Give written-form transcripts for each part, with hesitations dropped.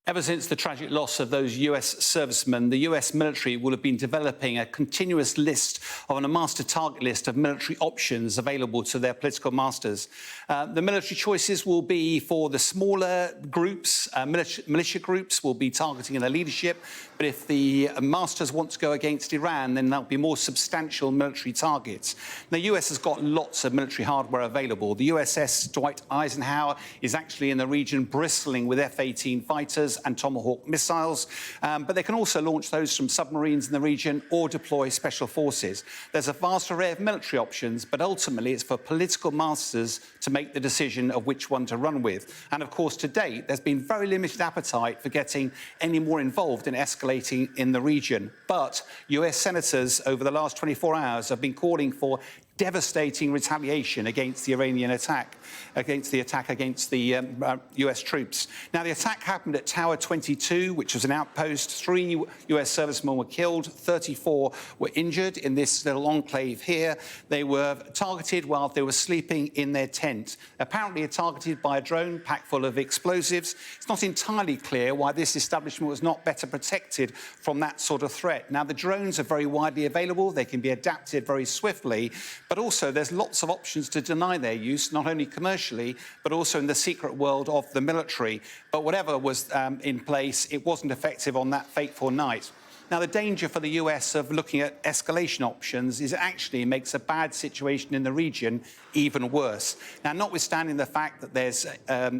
Ever since the tragic loss of those US servicemen, the US military will have been developing a continuous list of a master target list of military options available to their political masters. The military choices will be for the smaller groups, militia groups will be targeting their leadership. But if the masters want to go against Iran, then there'll be more substantial military targets. The US has got lots of military hardware available. The USS Dwight Eisenhower is actually in the region bristling with F-18 fighters and Tomahawk missiles, but they can also launch those from submarines in the region or deploy special forces. There's a vast array of military options, but ultimately it's for political masters to make the decision of which one to run with. And of course, to date, there's been very limited appetite for getting any more involved in escalating in the region. But US senators over the last 24 hours have been calling for devastating retaliation against the Iranian attack, against the US troops. Now, the attack happened at Tower 22, which was an outpost. 3 US servicemen were killed, 34 were injured in this little enclave here. They were targeted while they were sleeping in their tent, apparently targeted by a drone packed full of explosives. It's not entirely clear why this establishment was not better protected from that sort of threat. Now, the drones are very widely available. They can be adapted very swiftly. But also, there's lots of options to deny their use, not only commercially, but also in the secret world of the military. But whatever was in place, it wasn't effective on that fateful night. Now, the danger for the US of looking at escalation options is it actually makes a bad situation in the region even worse. Now, notwithstanding the fact that there's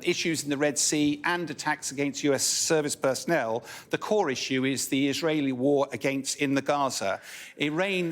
issues in the Red Sea and attacks against US service personnel, the core issue is the Israeli war in the Gaza. Iran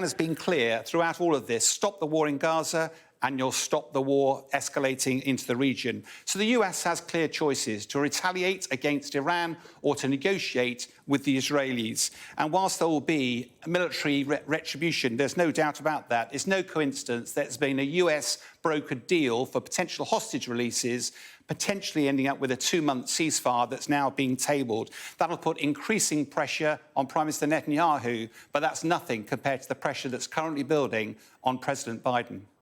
has been clear throughout all of this: stop the war in Gaza, and you'll stop the war escalating into the region. So the US has clear choices: to retaliate against Iran or to negotiate with the Israelis. And whilst there will be military retribution, there's no doubt about that. It's no coincidence that there's been a US brokered deal for potential hostage releases, potentially ending up with a 2-month ceasefire that's now being tabled. That'll put increasing pressure on Prime Minister Netanyahu, but that's nothing compared to the pressure that's currently building on President Biden.